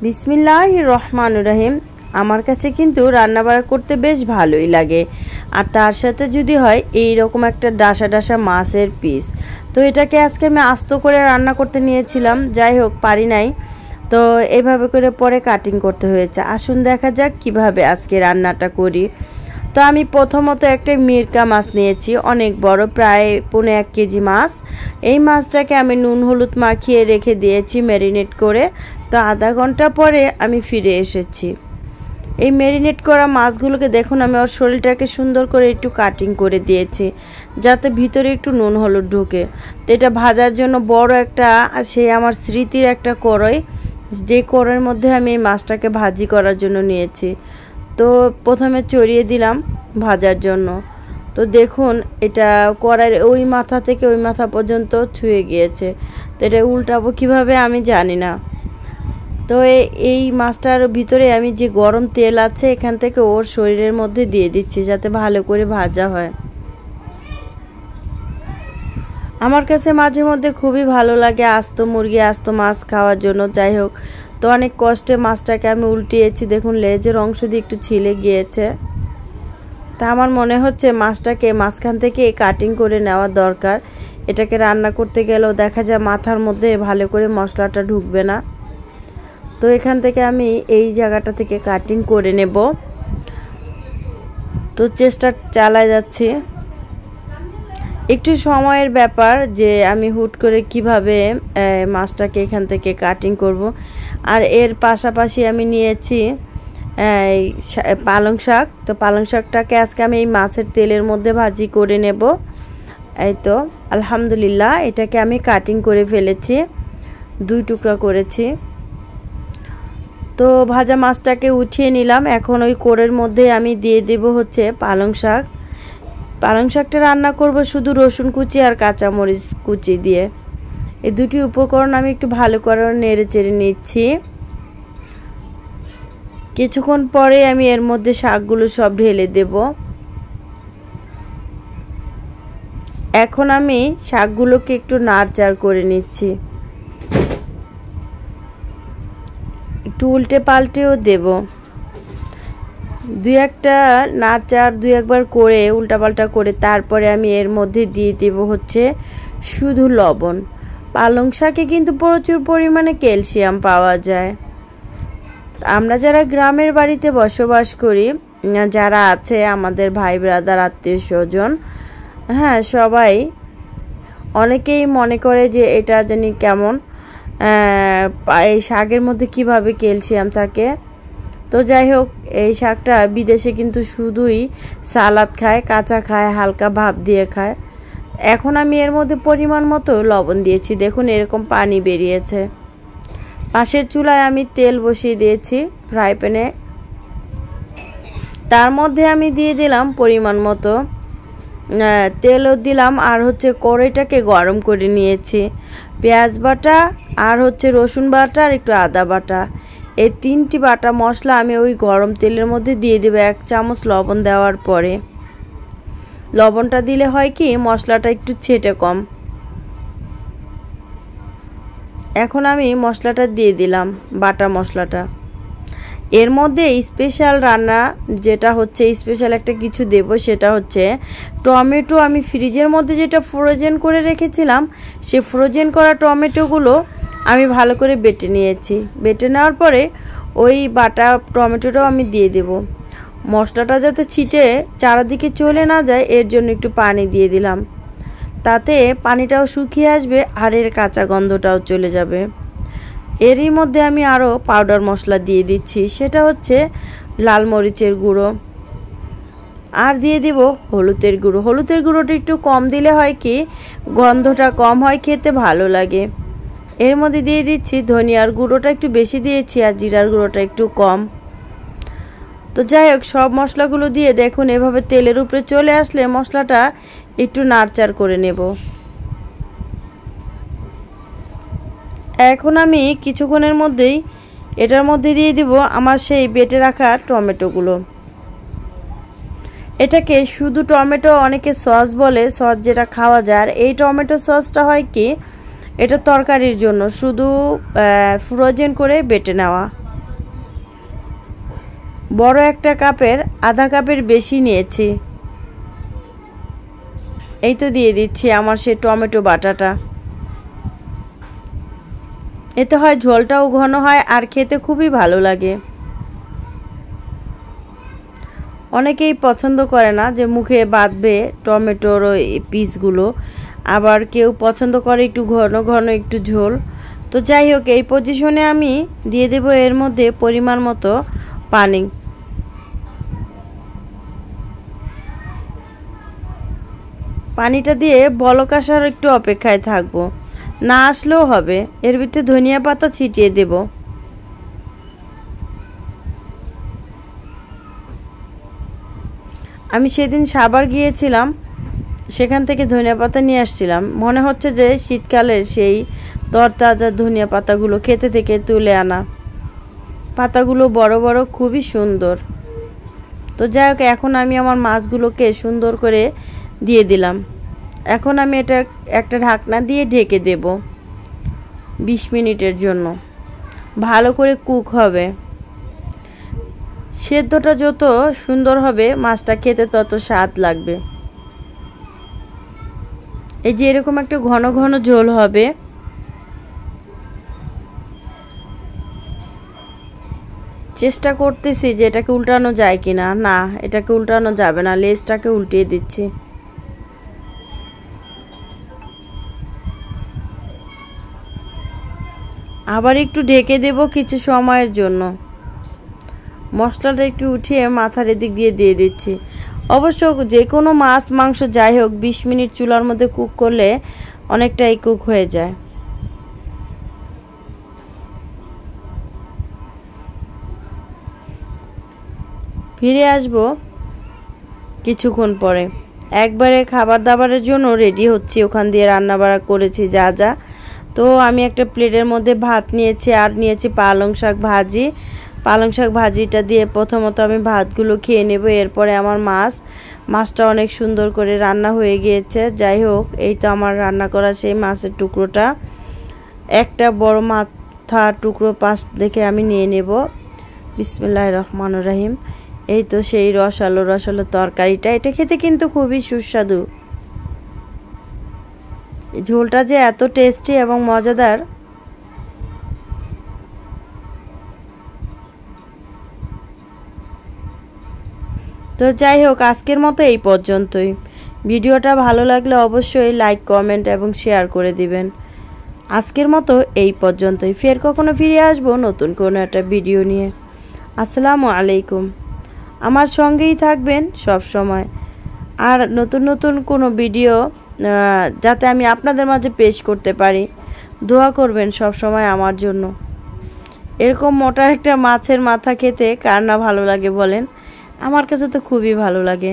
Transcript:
বিসমিল্লাহির রহমানির রহিম। আমার কাছে কিন্তু রান্নাবাড়া করতে বেশ ভালোই লাগে, আর তার সাথে যদি হয় এই রকম একটা ডাসা ডাসা মাছের পিস, তো এটাকে আজকে আমি আস্ত করে রান্না করতে নিয়েছিলাম। যাই হোক, পারি নাই, তো এইভাবে করে পরে কাটিং করতে হয়েছে। আসুন দেখা যাক কিভাবে আজকে রান্নাটা করি। তো আমি প্রথমত একটা মিরকা মাছ নিয়েছি, অনেক বড়, প্রায় 1.5 কেজি মাছ। এই মাছটাকে আমি নুন হলুদ মাখিয়ে রেখে দিয়েছি ম্যারিনেট করে। তো আধা ঘন্টা পরে আমি ফিরে এসেছি। এই ম্যারিনেট করা মাছগুলোকে দেখুন, আমি ওর শরীরটাকে সুন্দর করে একটু কাটিং করে দিয়েছি যাতে ভিতরে একটু নুন হলুদ ঢুকে। তো এটা ভাজার জন্য বড় একটা, সেই আমার স্মৃতির একটা কড়াই, যে কড়াইয়ের মধ্যে আমি এই মাছটাকে ভাজি করার জন্য নিয়েছি। তো প্রথমে চড়িয়ে দিলাম ভাজার জন্য। তো দেখুন, এটা কড়াইয়ের ওই মাথা থেকে ওই মাথা পর্যন্ত ছুঁয়ে গিয়েছে। তো এটা উল্টাবো কীভাবে আমি জানি না। তো এই মাছটার ভিতরে আমি যে গরম তেল আছে এখান থেকে ওর শরীরের মধ্যে দিয়ে দিচ্ছি যাতে ভালো করে ভাজা হয়। আমার কাছে মাঝে মধ্যে খুবই ভালো লাগে আস্ত মুরগি আস্ত মাছ খাওয়ার জন্য। যাই হোক, তো অনেক কষ্টে মাছটাকে আমি উল্টিয়েছি। দেখুন, লেজের অংশ দিয়ে একটু ছিলে গিয়েছে। তা আমার মনে হচ্ছে মাছটাকে মাঝখান থেকে কাটিং করে নেওয়া দরকার। এটাকে রান্না করতে গেলেও দেখা যায় মাথার মধ্যে ভালো করে মশলাটা ঢুকবে না। তো এখান থেকে আমি এই জায়গাটা থেকে কাটিং করে নেব। তো চেষ্টা চালায় যাচ্ছি। একটু সময়ের ব্যাপার যে আমি হুট করে কিভাবে মাছটাকে এখান থেকে কাটিং করব। আর এর পাশাপাশি আমি নিয়েছি পালং শাক। তো পালং শাকটাকে আজকে আমি এই মাছের তেলের মধ্যে ভাজি করে নেব। এই তো আলহামদুলিল্লাহ, এটাকে আমি কাটিং করে ফেলেছি, 2 টুকরা করেছি। তো ভাজা মাছটাকে উঠিয়ে নিলাম। এখন ওই কোড়ের মধ্যে আমি দিয়ে দেব হচ্ছে পালং শাক। পালং শাকটা রান্না করব শুধু রসুন কুচি আর কাঁচামরিচ কুচি দিয়ে। এই দুটি উপকরণ আমি একটু ভালো করে নেড়ে চেড়ে নিচ্ছি। কিছুক্ষণ পরে আমি এর মধ্যে শাকগুলো সব ঢেলে দেব। এখন আমি শাকগুলোকে একটু নাড়চাড় করে নিচ্ছি, একটু উল্টে পাল্টেও দেব। 2-1টা নাড়চাড় 2-1বার করে উল্টাপাল্টা করে তারপরে আমি এর মধ্যে দিয়ে দেব হচ্ছে শুধু লবণ। পালং শাকে কিন্তু প্রচুর পরিমাণে ক্যালসিয়াম পাওয়া যায়। আমরা যারা গ্রামের বাড়িতে বসবাস করি, যারা আছে আমাদের ভাই ব্রাদার আত্মীয় স্বজন, হ্যাঁ, সবাই অনেকেই মনে করে যে এটা জানি কেমন, এই শাকের মধ্যে কিভাবে ক্যালসিয়াম থাকে। তো যাই হোক, এই শাকটা বিদেশে কিন্তু শুধুই সালাদ খায়, কাঁচা খায়, হালকা ভাপ দিয়ে খায়। এখন আমি এর মধ্যে পরিমাণ মতো লবণ দিয়েছি। দেখুন, এরকম পানি বেরিয়েছে। পাশের চুলায় আমি তেল বসিয়ে দিয়েছি ফ্রাই প্যানে। তার মধ্যে আমি দিয়ে দিলাম পরিমাণ মতো তেলও দিলাম, আর হচ্ছে কড়াইটাকে গরম করে নিয়েছি। পেঁয়াজ বাটা আর হচ্ছে রসুন বাটা আর একটু আদা বাটা, এই 3টি বাটা মশলা আমি ওই গরম তেলের মধ্যে দিয়ে দেবো 1 চামচ লবণ দেওয়ার পরে। লবণটা দিলে হয় কি, মশলাটা একটু ছেটে কম। এখন আমি মশলাটা দিয়ে দিলাম, বাটা মশলাটা। এর মধ্যে স্পেশাল রান্না যেটা হচ্ছে, স্পেশাল একটা কিছু দেব, সেটা হচ্ছে টমেটো। আমি ফ্রিজের মধ্যে যেটা ফ্রোজেন করে রেখেছিলাম, সে ফ্রোজেন করা টমেটোগুলো আমি ভালো করে বেটে নিয়েছি। বেটে নেওয়ার পরে ওই বাটা টমেটোটাও আমি দিয়ে দেব। মশলাটা যাতে ছিটে চারিদিকে চলে না যায় এর জন্য একটু পানি দিয়ে দিলাম, তাতে পানিটাও শুকিয়ে আসবে আর এর কাঁচা গন্ধটাও চলে যাবে। এরই মধ্যে আমি আরও পাউডার মশলা দিয়ে দিচ্ছি, সেটা হচ্ছে লাল মরিচের গুঁড়ো, আর দিয়ে দিব হলুদের গুঁড়ো। হলুদের গুঁড়োটা একটু কম দিলে হয় কি, গন্ধটা কম হয়, খেতে ভালো লাগে। এর মধ্যে দিয়ে দিচ্ছি ধনিয়ার গুঁড়োটা একটু বেশি দিয়েছি, আর জিরার গুঁড়োটা একটু কম। তো যাই হোক, সব মশলাগুলো দিয়ে দেখুন এভাবে তেলের উপরে চলে আসলে মশলাটা একটু নাড়চাড় করে নেব। এখন আমি কিছুক্ষণের মধ্যেই এটার মধ্যে দিয়ে দিব আমার সেই বেটে রাখা টমেটোগুলো। এটাকে শুধু টমেটো, অনেকে সস বলে, সস যেটা খাওয়া যায়। আর এই টমেটো সসটা হয় কি, এটা তরকারির জন্য শুধু ফ্রোজেন করে বেটে নেওয়া। বড় একটা কাপের আধা কাপের বেশি নিয়েছি। এই তো দিয়ে দিচ্ছি আমার সেই টমেটো বাটাটা। এতে হয় ঝোলটাও ঘন হয় আর খেতে খুবই ভালো লাগে। অনেকেই পছন্দ করে না যে মুখে বাঁধবে টমেটোর ওই পিসগুলো, আবার কেউ পছন্দ করে একটু ঘন ঘন একটু ঝোল। তো যাই হোক, এই পজিশনে আমি দিয়ে দেব এর মধ্যে পরিমাণ মতো পানি। পানিটা দিয়ে বলক আসার একটু অপেক্ষায় থাকবো, না আসলেও হবে। এর ভিতরে ধনিয়া পাতা ছিটিয়ে দেব। আমি সেদিন সাভার গিয়েছিলাম, সেখান থেকে ধনিয়া পাতা নিয়ে আসছিলাম। মনে হচ্ছে যে শীতকালের সেই তরতাজা ধনিয়া পাতাগুলো খেতে থেকে তুলে আনা। পাতাগুলো বড় বড়, খুবই সুন্দর। তো যাই হোক, এখন আমি আমার মাছগুলোকে সুন্দর করে দিয়ে দিলাম। এখন আমি এটা একটা ঢাকনা দিয়ে ঢেকে দেব 20 মিনিটের জন্য। ভালো করে কুক হবে। সেদ্ধটা যত সুন্দর হবে মাছটা খেতে তত স্বাদ লাগবে। এই যে এরকম একটা ঘন ঘন ঝোল হবে। চেষ্টা করতেছি যে এটাকে উল্টানো যায় কিনা। না, এটাকে উল্টানো যাবে না, লেজটাকে উল্টিয়ে দিচ্ছি। আবার একটু ঢেকে দেব কিছু সময়ের জন্য। মশলাটা একটু উঠিয়ে মাথার এদিক দিয়ে দিয়ে দিচ্ছি। অবশ্য যে কোনো মাছ মাংস যাই হোক 20 মিনিট চুলার মধ্যে কুক করলে অনেকটাই কুক হয়ে যায়। ফিরে আসব কিছুক্ষণ পরে। একবারে খাবার দাবারের জন্য রেডি হচ্ছি, ওখান দিয়ে রান্না বাড়া করেছি যা যা। তো আমি একটা প্লেটের মধ্যে ভাত নিয়েছি আর নিয়েছি পালং শাক ভাজি। পালং শাক ভাজিটা দিয়ে প্রথমত আমি ভাতগুলো খেয়ে নেব, এরপরে আমার মাছটা অনেক সুন্দর করে রান্না হয়ে গিয়েছে। যাই হোক, এই তো আমার রান্না করা সেই মাছের টুকরোটা, একটা বড় মাথা টুকরো পাশ দেখে আমি নিয়ে নেব। বিসমিল্লাহির রহমানির রহিম। এই তো সেই রসালো তরকারিটা, এটা খেতে কিন্তু খুবই সুস্বাদু। ঝোলটা যে এত টেস্টি এবং মজাদার। তো যাই হোক, আজকের মতো এই পর্যন্তই। ভিডিওটা ভালো লাগলে অবশ্যই লাইক, কমেন্ট এবং শেয়ার করে দিবেন। আজকের মতো এই পর্যন্তই। ফের কখনো ফিরে আসবো নতুন কোনো একটা ভিডিও নিয়ে। আসসালামু আলাইকুম। আমার সঙ্গেই থাকবেন সব সময়। আর নতুন নতুন কোনো ভিডিও যাতে আমি আপনাদের মাঝে পেশ করতে পারি, দোয়া করবেন সব সময় আমার জন্য। এরকম মোটা একটা মাছের মাথা খেতে কার না ভালো লাগে বলেন? আমার কাছে তো খুবই ভালো লাগে।